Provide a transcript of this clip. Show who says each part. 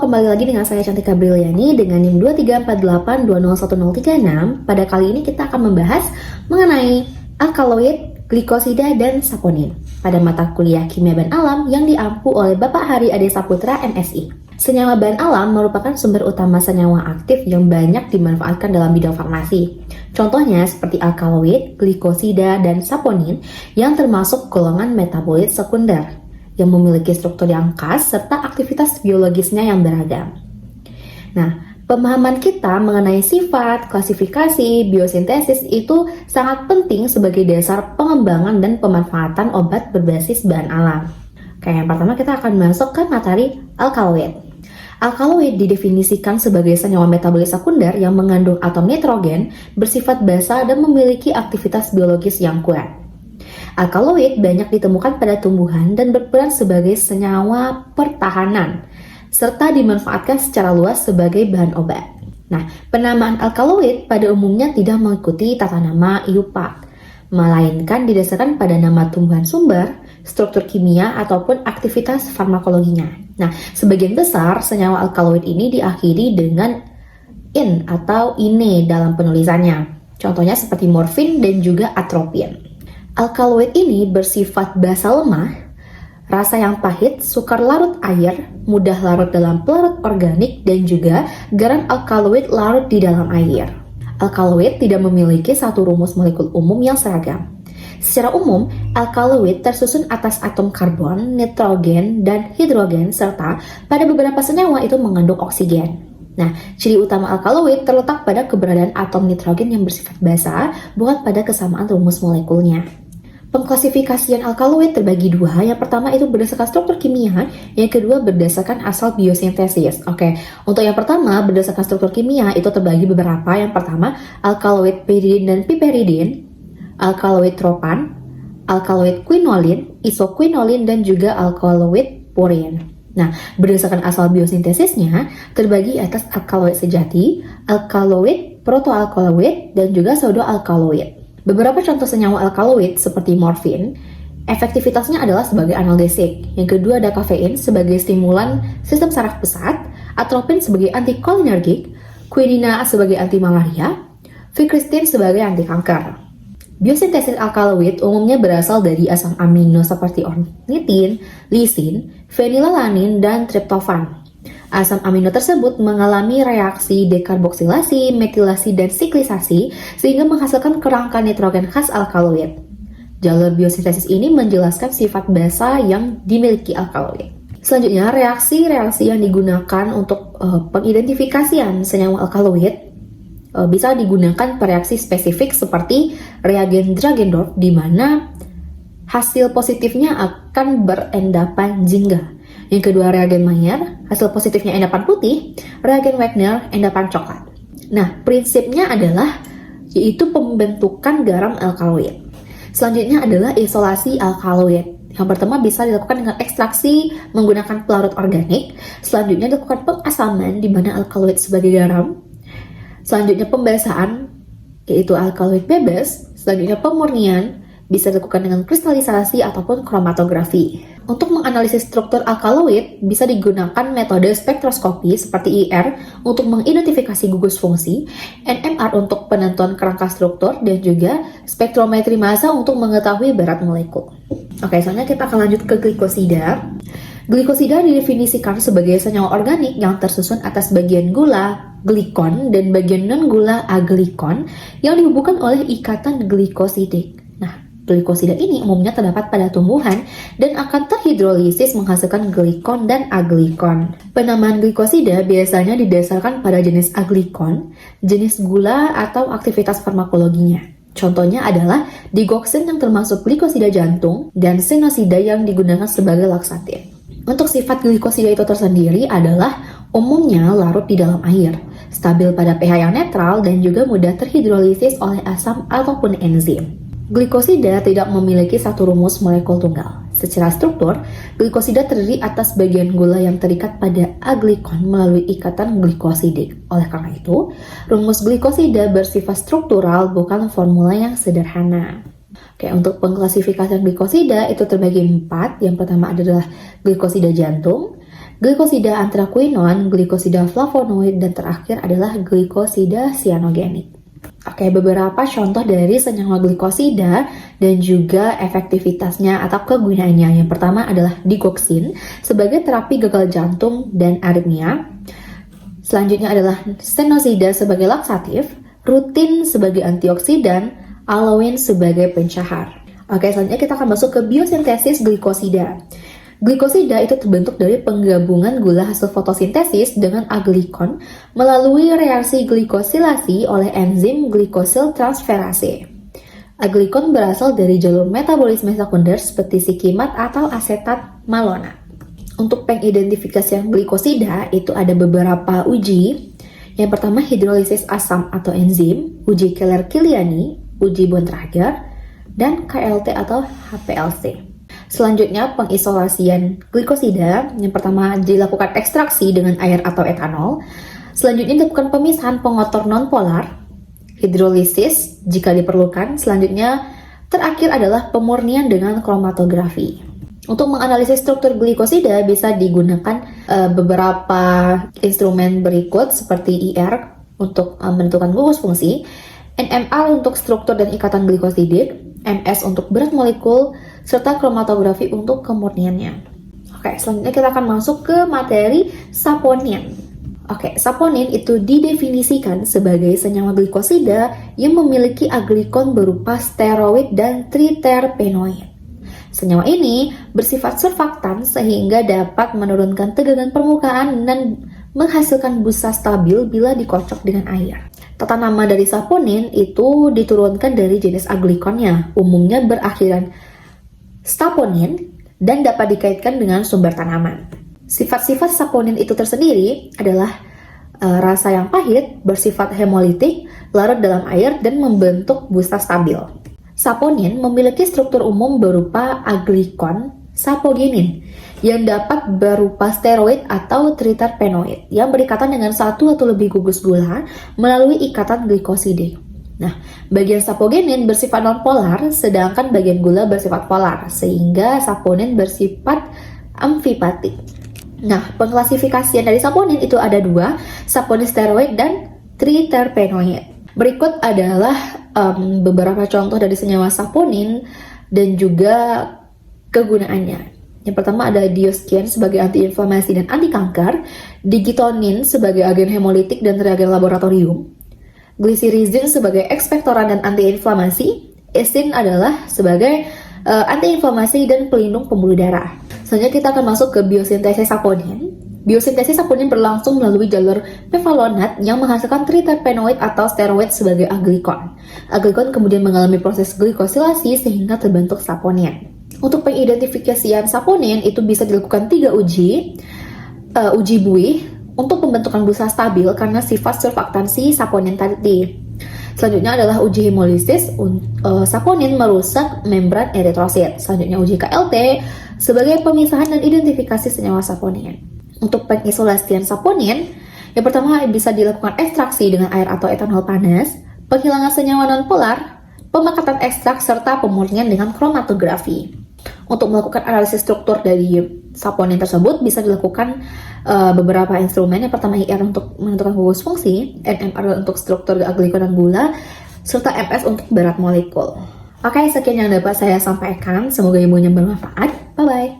Speaker 1: kembali lagi dengan saya Cantika Briliani dengan NIM 2348201036. Pada kali ini kita akan membahas mengenai alkaloid, glikosida, dan saponin pada mata kuliah Kimia Bahan Alam yang diampu oleh Bapak Hari Ade Saputra, MSI. Senyawa bahan alam merupakan sumber utama senyawa aktif yang banyak dimanfaatkan dalam bidang farmasi. Contohnya seperti alkaloid, glikosida, dan saponin yang termasuk golongan metabolit sekunder yang memiliki struktur yang khas serta aktivitas biologisnya yang beragam. Nah, pemahaman kita mengenai sifat, klasifikasi, biosintesis itu sangat penting sebagai dasar pengembangan dan pemanfaatan obat berbasis bahan alam. Oke, yang pertama kita akan masuk ke materi alkaloid. Alkaloid didefinisikan sebagai senyawa metabolit sekunder yang mengandung atom nitrogen, bersifat basa dan memiliki aktivitas biologis yang kuat. Alkaloid banyak ditemukan pada tumbuhan dan berperan sebagai senyawa pertahanan, serta dimanfaatkan secara luas sebagai bahan obat. Nah, penamaan alkaloid pada umumnya tidak mengikuti tata nama IUPAC, melainkan didasarkan pada nama tumbuhan sumber, struktur kimia, ataupun aktivitas farmakologinya. Nah, sebagian besar senyawa alkaloid ini diakhiri dengan in atau ine dalam penulisannya. Contohnya seperti morfin dan juga atropin. Alkaloid ini bersifat basa lemah, rasa yang pahit, sukar larut air, mudah larut dalam pelarut organik, dan juga garam alkaloid larut di dalam air. Alkaloid tidak memiliki satu rumus molekul umum yang seragam. Secara umum, alkaloid tersusun atas atom karbon, nitrogen, dan hidrogen, serta pada beberapa senyawa itu mengandung oksigen. Nah, ciri utama alkaloid terletak pada keberadaan atom nitrogen yang bersifat basa, bukan pada kesamaan rumus molekulnya. Pengklasifikasian alkaloid terbagi dua. Yang pertama itu berdasarkan struktur kimia, yang kedua berdasarkan asal biosintesis. Oke, untuk yang pertama berdasarkan struktur kimia itu terbagi beberapa. Yang pertama alkaloid pyridin dan piperidin, alkaloid tropan, alkaloid quinolin, isoquinolin, dan juga alkaloid purin. Nah, berdasarkan asal biosintesisnya terbagi atas alkaloid sejati, alkaloid, protoalkaloid, dan juga pseudoalkaloid. Beberapa contoh senyawa alkaloid seperti morfin, efektivitasnya adalah sebagai analgesik. Yang kedua ada kafein sebagai stimulan sistem saraf pusat, atropin sebagai antikolinergik, quinina sebagai anti malaria, ficristin sebagai anti kanker. Biosintesis alkaloid umumnya berasal dari asam amino seperti ornitin, lisin, fenilalanin, dan triptofan. Asam amino tersebut mengalami reaksi dekarboksilasi, metilasi, dan siklisasi sehingga menghasilkan kerangka nitrogen khas alkaloid. Jalur biosintesis ini menjelaskan sifat basa yang dimiliki alkaloid. Selanjutnya, reaksi-reaksi yang digunakan untuk pengidentifikasian senyawa alkaloid bisa digunakan per reaksi spesifik seperti reagen Dragendorf, di mana hasil positifnya akan berendapan jingga. Yang kedua reagen Mayer, hasil positifnya endapan putih, reagen Wagner, endapan coklat. Nah, prinsipnya adalah yaitu pembentukan garam alkaloid. Selanjutnya adalah isolasi alkaloid. Yang pertama bisa dilakukan dengan ekstraksi menggunakan pelarut organik. Selanjutnya dilakukan pengasaman di mana alkaloid sebagai garam. Selanjutnya pembasahan, yaitu alkaloid bebas. Selanjutnya pemurnian, bisa dilakukan dengan kristalisasi ataupun kromatografi. Untuk menganalisis struktur alkaloid, bisa digunakan metode spektroskopi seperti IR untuk mengidentifikasi gugus fungsi, NMR untuk penentuan kerangka struktur, dan juga spektrometri massa untuk mengetahui berat molekul. Oke, selanjutnya kita akan lanjut ke glikosida. Glikosida didefinisikan sebagai senyawa organik yang tersusun atas bagian gula, glikon, dan bagian non-gula aglikon yang dihubungkan oleh ikatan glikosidik. Glikosida ini umumnya terdapat pada tumbuhan dan akan terhidrolisis menghasilkan glikon dan aglikon. Penamaan glikosida biasanya didasarkan pada jenis aglikon, jenis gula, atau aktivitas farmakologinya. Contohnya adalah digoxin yang termasuk glikosida jantung dan sinosida yang digunakan sebagai laksatif. Untuk sifat glikosida itu tersendiri adalah umumnya larut di dalam air, stabil pada pH yang netral, dan juga mudah terhidrolisis oleh asam ataupun enzim. Glikosida tidak memiliki satu rumus molekul tunggal. Secara struktur, glikosida terdiri atas bagian gula yang terikat pada aglikon melalui ikatan glikosidik. Oleh karena itu, rumus glikosida bersifat struktural, bukan formula yang sederhana. Oke, untuk pengklasifikasian glikosida itu terbagi 4. Yang pertama adalah glikosida jantung, glikosida anthraquinone, glikosida flavonoid, dan terakhir adalah glikosida cyanogenik. Oke, beberapa contoh dari senyawa glikosida dan juga efektivitasnya atau kegunaannya. Yang pertama adalah digoxin sebagai terapi gagal jantung dan aritmia. Selanjutnya adalah stenosida sebagai laksatif, rutin sebagai antioksidan, aloin sebagai pencahar. Oke, selanjutnya kita akan masuk ke biosintesis glikosida. Glikosida itu terbentuk dari penggabungan gula hasil fotosintesis dengan aglikon melalui reaksi glikosilasi oleh enzim glikosil transferase. Aglikon berasal dari jalur metabolisme sekunder seperti sikimat atau asetat malonat. Untuk pengidentifikasian glikosida itu ada beberapa uji. Yang pertama hidrolisis asam atau enzim, uji Keller-Kiliani, uji Bontrager, dan KLT atau HPLC. Selanjutnya pengisolasian glikosida. Yang pertama dilakukan ekstraksi dengan air atau etanol. Selanjutnya dilakukan pemisahan pengotor nonpolar, hidrolisis jika diperlukan. Selanjutnya terakhir adalah pemurnian dengan kromatografi. Untuk menganalisis struktur glikosida bisa digunakan beberapa instrumen berikut seperti IR untuk menentukan gugus fungsi, NMR untuk struktur dan ikatan glikosidik, MS untuk berat molekul, serta kromatografi untuk kemurniannya. Oke, selanjutnya kita akan masuk ke materi saponin. Oke, saponin itu didefinisikan sebagai senyawa glikosida yang memiliki aglikon berupa steroid dan triterpenoid. Senyawa ini bersifat surfaktan sehingga dapat menurunkan tegangan permukaan dan menghasilkan busa stabil bila dikocok dengan air. Tata nama dari saponin itu diturunkan dari jenis aglikonnya, umumnya berakhiran staponin dan dapat dikaitkan dengan sumber tanaman. Sifat-sifat saponin itu tersendiri adalah rasa yang pahit, bersifat hemolitik, larut dalam air, dan membentuk busa stabil. Saponin memiliki struktur umum berupa aglikon sapogenin yang dapat berupa steroid atau triterpenoid yang berikatan dengan satu atau lebih gugus gula melalui ikatan glikosidik. Nah, bagian sapogenin bersifat nonpolar, sedangkan bagian gula bersifat polar, sehingga saponin bersifat amfipatik. Nah, pengklasifikasian dari saponin itu ada dua, saponin steroid dan triterpenoid. Berikut adalah beberapa contoh dari senyawa saponin dan juga kegunaannya. Yang pertama ada dioskin sebagai antiinflamasi dan anti kanker, digitonin sebagai agen hemolitik dan reagen laboratorium, glisirizin sebagai ekspektoran dan antiinflamasi, esin adalah sebagai antiinflamasi dan pelindung pembuluh darah. Selanjutnya kita akan masuk ke biosintesis saponin. Biosintesis saponin berlangsung melalui jalur mevalonat yang menghasilkan triterpenoid atau steroid sebagai aglikon. Aglikon kemudian mengalami proses glikosilasi sehingga terbentuk saponin. Untuk pengidentifikasian saponin itu bisa dilakukan 3 uji. Uji Buih untuk pembentukan busa stabil karena sifat surfaktansi saponin tadi. Selanjutnya adalah uji hemolisis, saponin merusak membran eritrosit. Selanjutnya uji KLT sebagai pemisahan dan identifikasi senyawa saponin. Untuk pengisolasian saponin, yang pertama bisa dilakukan ekstraksi dengan air atau etanol panas, penghilangan senyawa nonpolar, pemakatan ekstrak, serta pemurnian dengan kromatografi. Untuk melakukan analisis struktur dari saponin tersebut bisa dilakukan beberapa instrumen. Yang pertama IR untuk menentukan gugus fungsi, NMR untuk struktur aglikon dan gula, serta MS untuk berat molekul. Oke, sekian yang dapat saya sampaikan. Semoga ilmunya bermanfaat. Bye-bye.